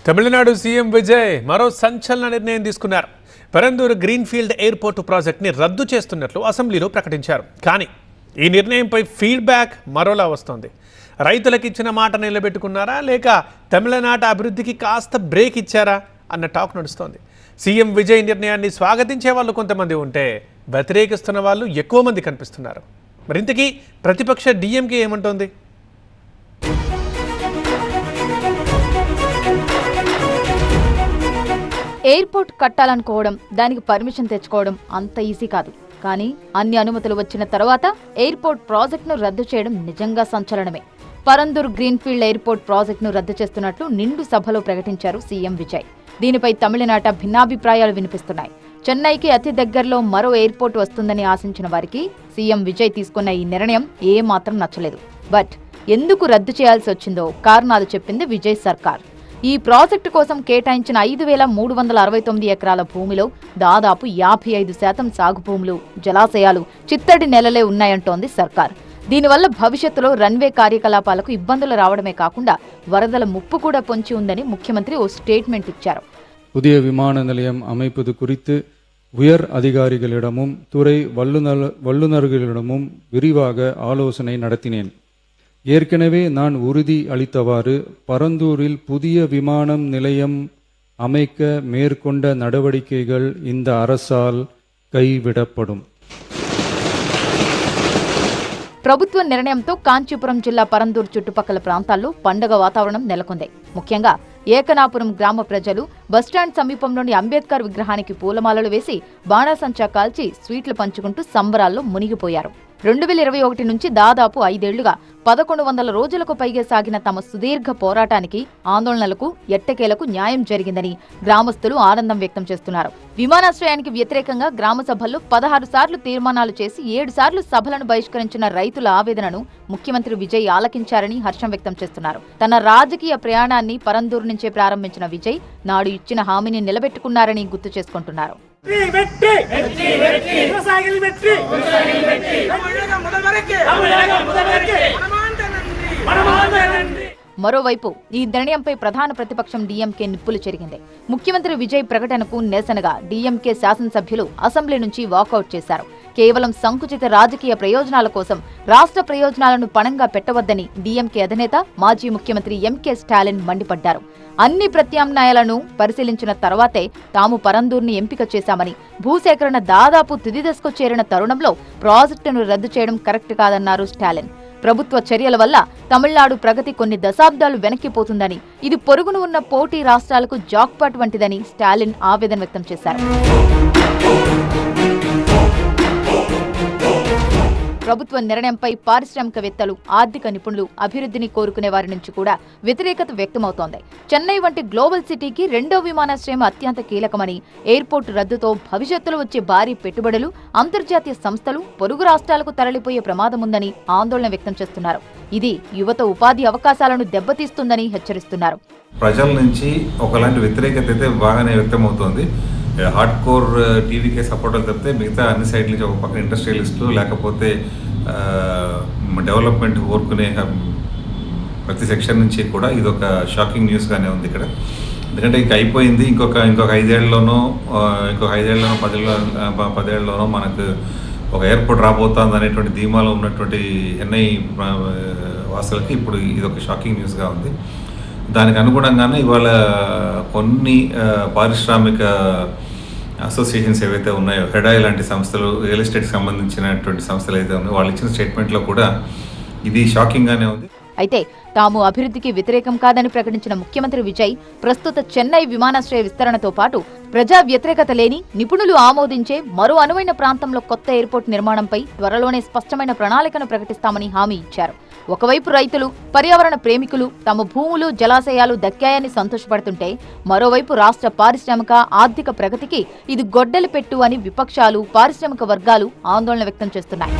Tamil Nadu CM Vijay మరో సంచలన నిర్ణయం తీసుకున్నారు. పెరందూరు గ్రీన్ఫీల్డ్ ఎయిర్పోర్టు ప్రాజెక్ట్ని రద్దు చేస్తున్నట్లు అసెంబ్లీలో ప్రకటించారు. కానీ ఈ నిర్ణయంపై ఫీడ్బ్యాక్ మరోలా వస్తోంది. రైతులకు ఇచ్చిన మాట నిలబెట్టుకున్నారా లేక తమిళనాడు అభివృద్ధికి కాస్త బ్రేక్ ఇచ్చారా అన్న టాక్ నడుస్తోంది. సీఎం విజయ్ నిర్ణయాన్ని స్వాగతించే వాళ్ళు కొంతమంది ఉంటే వ్యతిరేకిస్తున్న వాళ్ళు ఎక్కువ మంది కనిపిస్తున్నారు. మరింతకీ ప్రతిపక్ష డిఎంకే ఏమంటోంది? ఎయిర్పోర్ట్ కట్టాలనుకోవడం, దానికి పర్మిషన్ తెచ్చుకోవడం అంత ఈజీ కాదు. కానీ అన్ని అనుమతులు వచ్చిన తర్వాత ఎయిర్పోర్ట్ ప్రాజెక్టును రద్దు చేయడం నిజంగా సంచలనమే. పరందూర్ గ్రీన్ఫీల్డ్ ఎయిర్పోర్ట్ ప్రాజెక్టును రద్దు చేస్తున్నట్లు నిండు సభలో ప్రకటించారు సీఎం విజయ్. దీనిపై తమిళనాట భిన్నాభిప్రాయాలు వినిపిస్తున్నాయి. చెన్నైకి అతి దగ్గరలో మరో ఎయిర్పోర్ట్ వస్తుందని ఆశించిన వారికి సీఎం విజయ్ తీసుకున్న ఈ నిర్ణయం ఏమాత్రం నచ్చలేదు. బట్ ఎందుకు రద్దు చేయాల్సి వచ్చిందో కారణాలు చెప్పింది విజయ్ సర్కార్. ఈ ప్రాజెక్టు కోసం కేటాయించిన 5,369 ఎకరాల భూమిలో దాదాపు 55% సాగు భూములు, జలాశయాలు, చిత్తడి నెలలే ఉన్నాయంటోంది సర్కార్. దీనివల్ల భవిష్యత్తులో రన్వే కార్యకలాపాలకు ఇబ్బందులు రావడమే కాకుండా వరదల ముప్పు కూడా పొంచి ఉందని ముఖ్యమంత్రి ఓ స్టేట్మెంట్ ఇచ్చారు. புதிய விமான நிலையம் அமைப்பது குறித்து உயர் அதிகாரிகளிடமும் துறை வல்லுநர்களிடமும் விரிவாக ஆலோசனை நடத்தினேன். ஏற்கனவே நான் உறுதி அளித்தவாறு பரந்தூரில் புதிய விமான நிலையம் அமைக்க மேற்கொண்ட நடவடிக்கைகள் இந்த அரசால் கைவிடப்படும். ప్రభుత్వ నిర్ణయంతో కాంచీపురం జిల్లా పరందూర్ చుట్టుపక్కల ప్రాంతాల్లో పండుగ వాతావరణం నెలకొంది. ముఖ్యంగా ఏకనాపురం గ్రామ ప్రజలు బస్టాండ్ సమీపంలోని అంబేద్కర్ విగ్రహానికి పూలమాలలు వేసి బాణాసంచా కాల్చి స్వీట్లు పంచుకుంటూ సంబరాల్లో మునిగిపోయారు. 2021 నుంచి దాదాపు 5 ఏళ్లుగా 1100 రోజులకు పైగా సాగిన తమ సుదీర్ఘ పోరాటానికి, ఆందోళనలకు, ఎట్టకేలకు న్యాయం జరిగిందని గ్రామస్తులు ఆనందం వ్యక్తం చేస్తున్నారు. విమానాశ్రయానికి వ్యతిరేకంగా గ్రామ సభల్లో 16 సార్లు తీర్మానాలు చేసి 7 సార్లు సభలను బహిష్కరించిన రైతుల ఆవేదనను ముఖ్యమంత్రి విజయ్ ఆలకించారని హర్షం వ్యక్తం చేస్తున్నారు. తన రాజకీయ ప్రయాణాన్ని పరందూరు నుంచే ప్రారంభించిన విజయ్ నాడు ఇచ్చిన హామీని నిలబెట్టుకున్నారని గుర్తు చేసుకుంటున్నారు. మరోవైపు ఈ నిర్ణయంపై ప్రధాన ప్రతిపక్షం డీఎంకే నిప్పులు చెరిగింది. ముఖ్యమంత్రి విజయ్ ప్రకటనకు నిరసనగా డీఎంకే శాసనసభ్యులు అసెంబ్లీ నుంచి వాకౌట్ చేశారు. కేవలం సంకుచిత రాజకీయ ప్రయోజనాల కోసం రాష్ట్ర ప్రయోజనాలను పణంగా పెట్టవద్దని డీఎంకే అధినేత మాజీ ముఖ్యమంత్రి ఎంకే స్టాలిన్ మండిపడ్డారు. అన్ని ప్రత్యామ్నాయాలను పరిశీలించిన తర్వాతే తాము పరందూర్ని ఎంపిక చేశామని, భూసేకరణ దాదాపు తుది దశకు చేరిన తరుణంలో ప్రాజెక్టును రద్దు చేయడం కరెక్ట్ కాదన్నారు స్టాలిన్. ప్రభుత్వ చర్యల వల్ల తమిళనాడు ప్రగతి కొన్ని దశాబ్దాలు వెనక్కిపోతుందని, ఇది పొరుగును ఉన్న పోటీ రాష్ట్రాలకు జాక్పాట్ వంటిదని స్టాలిన్ ఆవేదన వ్యక్తం చేశారు. ప్రభుత్వ నిర్ణయంపై పారిశ్రామికవేత్తలు, ఆర్థిక నిపుణులు, అభివృద్ధిని కోరుకునే వారి నుంచి కూడా వ్యతిరేకత వ్యక్తమవుతోంది. చెన్నై వంటి గ్లోబల్ సిటీకి రెండో విమానాశ్రయం అత్యంత కీలకమని, ఎయిర్పోర్టు రద్దుతో భవిష్యత్తులో వచ్చే భారీ పెట్టుబడులు, అంతర్జాతీయ సంస్థలు పొరుగు రాష్ట్రాలకు తరలిపోయే ప్రమాదం ఉందని ఆందోళన వ్యక్తం చేస్తున్నారు. ఇది యువత ఉపాధి అవకాశాలను దెబ్బతీస్తుందని హెచ్చరిస్తున్నారు. ప్రజల నుంచి ఒకలాంటి వ్యతిరేకత అయితే బాగానే వ్యక్తమవుతోంది. హార్డ్ కోర్ టీవీకే సపోర్టర్లు తప్పితే మిగతా అన్ని సైడ్ల నుంచి ఒక పక్కన ఇండస్ట్రియలిస్టులు, లేకపోతే డెవలప్మెంట్ కోరుకునే ప్రతి సెక్షన్ నుంచి కూడా ఇది ఒక షాకింగ్ న్యూస్గానే ఉంది ఇక్కడ. ఎందుకంటే ఇక అయిపోయింది, ఇంకొక 5 ఏళ్లలోనో 10 ఏళ్లలోనో మనకు ఒక ఎయిర్పోర్ట్ రాబోతుంది అనేటువంటి ధీమాలో ఉన్నటువంటి ఎన్ఐ వాసులకి ఇప్పుడు ఇది ఒక షాకింగ్ న్యూస్గా ఉంది. దానికి అనుగుణంగానే ఇవాళ కొన్ని పారిశ్రామిక అసోసియేషన్స్ ఏవైతే ఉన్నాయో, హెడాయి లాంటి సంస్థలు, రియల్ ఎస్టేట్కి సంబంధించినటువంటి సంస్థలు ఏదైతే ఉన్నాయో, వాళ్ళు ఇచ్చిన స్టేట్మెంట్లో కూడా ఇది షాకింగ్గానే ఉంది. అయితే తాము అభివృద్ధికి వ్యతిరేకం కాదని ప్రకటించిన ముఖ్యమంత్రి విజయ్ ప్రస్తుత చెన్నై విమానాశ్రయ విస్తరణతో పాటు ప్రజా వ్యతిరేకత లేని, నిపుణులు ఆమోదించే మరో అనువైన ప్రాంతంలో కొత్త ఎయిర్పోర్ట్ నిర్మాణంపై త్వరలోనే స్పష్టమైన ప్రణాళికను ప్రకటిస్తామని హామీ ఇచ్చారు. ఒకవైపు రైతులు, పర్యావరణ ప్రేమికులు తమ భూములు, జలాశయాలు దక్కాయని సంతోషపడుతుంటే, మరోవైపు రాష్ట్ర పారిశ్రామిక, ఆర్థిక ప్రగతికి ఇది గొడ్డలి పెట్టు అని విపక్షాలు, పారిశ్రామిక వర్గాలు ఆందోళన వ్యక్తం చేస్తున్నాయి.